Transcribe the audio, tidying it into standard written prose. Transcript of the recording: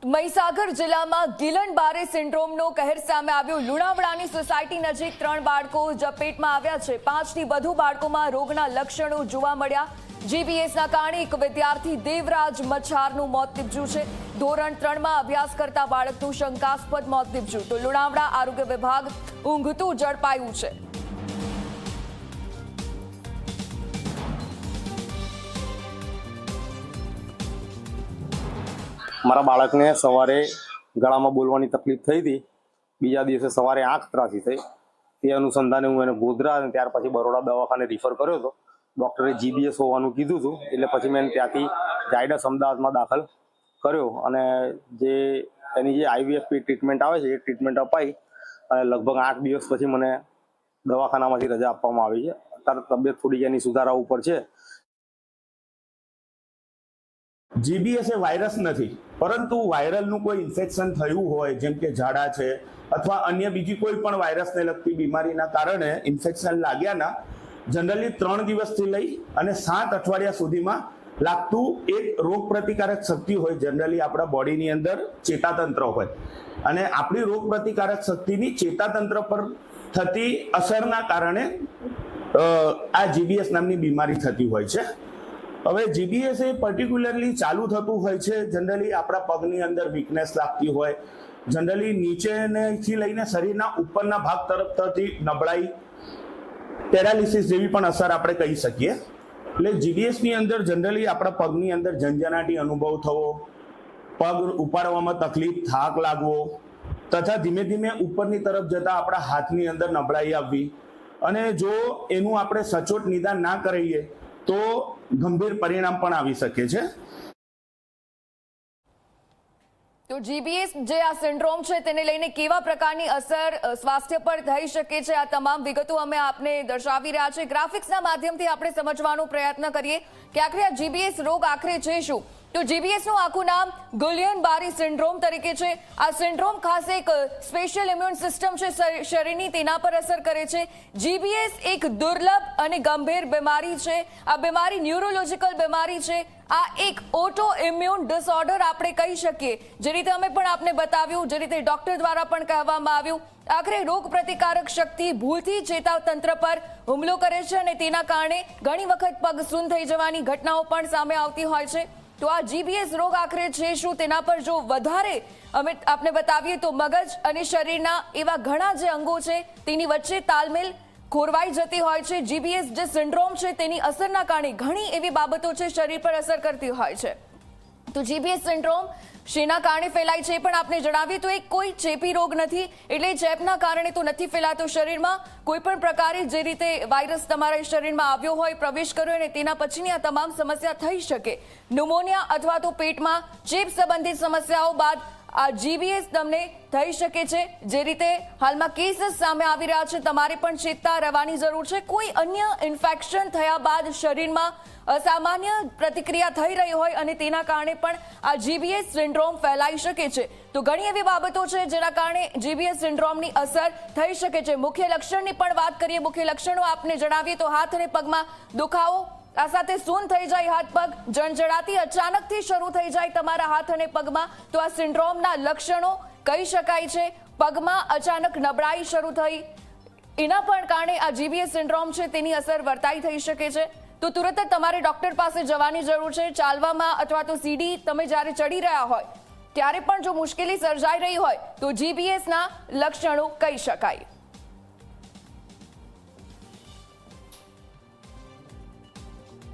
મહીસાગર જિલ્લામાં ગિલન-બારે સિન્ડ્રોમનો કહેર સામે આવ્યો। લુણાવાડાની સોસાયટી નજીક 3 બાળકો ઝપેટમાં આવ્યા છે। 5થી વધુ બાળકોમાં રોગના લક્ષણો જોવા મળ્યા। જીબીએસના કારણે એક વિદ્યાર્થી દેવરાજ મચ્છારનું મોત નીપજ્યું છે। ધોરણ 3માં અભ્યાસ કરતા બાળકનું શંકાસ્પદ મોત નીપજ્યું તો લુણાવાડા આરોગ્ય વિભાગ ઊંઘતું ઝડપાયું છે। મારા બાળકને સવારે ગળામાં બોલવાની તકલીફ થઈ હતી। બીજા દિવસે સવારે આંખ ત્રાસી થઈ। તે અનુસંધાને હું એને ગોધરા અને ત્યાર પછી બરોડા દવાખાને રિફર કર્યો હતો। ડૉક્ટરે જીબીએસ હોવાનું કીધું હતું, એટલે પછી મેં ત્યાંથી ઝાયડસ અમદાવાદમાં દાખલ કર્યો અને એની જે આઈવીએફપી ટ્રીટમેન્ટ આવે છે એ ટ્રીટમેન્ટ અપાઈ અને લગભગ 8 દિવસ પછી મને દવાખાનામાંથી રજા આપવામાં આવી છે। અત્યારે તબિયત થોડી એની સુધારા ઉપર છે। જીબીએસ એ વાયરસ નથી, પરંતુ વાયરલનું કોઈ ઇન્ફેક્શન થયું હોય, જેમ કે ઝાડા છે અથવા અન્ય બીજી કોઈ પણ વાયરસને લગતી બીમારીના કારણે ઇન્ફેક્શન લાગ્યાના જનરલી 3 દિવસથી લઈ અને 7 અઠવાડિયા સુધીમાં લાગતું એક રોગ પ્રતિકારક શક્તિ હોય। જનરલી આપણા બોડીની અંદર ચેતાતંત્ર હોય અને આપણી રોગ પ્રતિકારક શક્તિની ચેતાતંત્ર પર થતી અસરના કારણે આ જીબીએસ નામની બીમારી થતી હોય છે। હવે જીબીએસ એ પર્ટિક્યુલરલી ચાલુ થતું હોય છે જનરલી આપણા પગની અંદર વીકનેસ લાગતી હોય, જનરલી નીચેથી લઈને શરીરના ઉપરના ભાગ તરફ થતી નબળાઈ, પેરાલિસિસ જેવી પણ અસર આપણે કહી શકીએ। એટલે જીબીએસની અંદર જનરલી આપણા પગની અંદર ઝંઝનાટી અનુભવ થવો, પગ ઉપાડવામાં તકલીફ, થાક લાગવો તથા ધીમે ધીમે ઉપરની તરફ જતા આપણા હાથની અંદર નબળાઈ આવવી અને જો એનું આપણે સચોટ નિદાન ના કરીએ તો ગંભીર પરિણામ પણ આવી શકે છે। તો જીબીએસ જે આ સિન્ડ્રોમ છે તેને લઈને કેવા પ્રકારની અસર સ્વાસ્થ્ય પર થઈ શકે છે, આ તમામ વિગતો અમે આપને દર્શાવી રહ્યા છે। ગ્રાફિક્સના માધ્યમથી આપણે સમજવાનો પ્રયત્ન કરીએ કે આખરે આ જીબીએસ રોગ આખરે છે શું। તો જીબીએસનું આખું નામ ગુલિયન-બારે સિન્ડ્રોમ તરીકે છે। આ સિન્ડ્રોમ ખાસ એક સ્પેશિયલ ઇમ્યુન સિસ્ટમ છે શરીરની, તેના પર અસર કરે છે। જીબીએસ એક દુર્લભ અને ગંભીર બીમારી છે। આ બીમારી ન્યુરોલોજિકલ બીમારી છે। આ એક ઓટો ઇમ્યુન ડિસઓર્ડર આપણે કહી શકીએ। જે રીતે અમે પણ આપને બતાવ્યું, જે રીતે ડોક્ટર દ્વારા પણ કહેવામાં આવ્યું, આખરે રોગ પ્રતિકારક શક્તિ ભૂલથી ચેતાતંત્ર પર હુમલો કરે છે અને તેના કારણે ઘણી વખત પગ સૂન થઈ જવાની ઘટનાઓ પણ સામે આવતી હોય છે। તો આ જીબીએસ રોગ આખરે છે શું, તેના પર જો વધારે અમે આપને બતાવીએ તો મગજ અને શરીરના એવા ઘણા જે અંગો છે તેની વચ્ચે તાલમેલ ખોરવાઈ જતી હોય છે। જીબીએસ જે સિન્ડ્રોમ છે તેની અસરના કારણે ઘણી એવી બાબતો છે શરીર પર અસર કરતી હોય છે। તો જીબીએસ સિન્ડ્રોમ શેના કારણે ફેલાય છે પણ આપણે જણાવીએ તો એક કોઈ ચેપી રોગ નથી, એટલે ચેપના કારણે તો નથી ફેલાતો શરીરમાં। કોઈ પણ પ્રકારે જે રીતે વાયરસ તમારા શરીરમાં આવ્યો હોય, પ્રવેશ કર્યો અને તેના પછીની આ તમામ સમસ્યા થઈ શકે। ન્યુમોનિયા અથવા તો પેટમાં ચેપ સંબંધિત સમસ્યાઓ બાદ આ જીબીએસ તમને થઈ શકે છે। જે રીતે હાલમાં કેસીસ સામે આવી રહ્યા છે, તમારે પણ ચેતતા રહેવાની જરૂર છે। કોઈ અન્ય ઇન્ફેક્શન થયા બાદ શરીરમાં અસામાન્ય પ્રતિક્રિયા થઈ રહી હોય અને તેના કારણે પણ આ જીબીએસ સિન્ડ્રોમ ફેલાઈ શકે છે। તો ઘણી એવી બાબતો છે જેના કારણે જીબીએસ સિન્ડ્રોમની અસર થઈ શકે છે। મુખ્ય લક્ષણની પણ વાત કરીએ, મુખ્ય લક્ષણો આપને જણાવીએ તો હાથ અને પગમાં દુખાવો, આ સાથે સૂન થઈ જાય હાથ પગ, જળજળાતી અચાનકથી શરૂ થઈ જાય તમારા હાથ અને પગમાં, તો આ સિન્ડ્રોમના લક્ષણો કહી શકાય છે। પગમાં અચાનક નબળાઈ શરૂ થઈ, એના પણ કારણે આ જીબીએસ સિન્ડ્રોમ છે તેની અસર વર્તાઈ થઈ શકે છે। તો તુરંત જ તમારે ડોક્ટર પાસે જવાની જરૂર છે। ચાલવામાં અથવા તો સીડી તમે જ્યારે ચડી રહ્યા હોય ત્યારે પણ જો મુશ્કેલી સર્જાઈ રહી હોય તો જીબીએસના લક્ષણો કહી શકાય।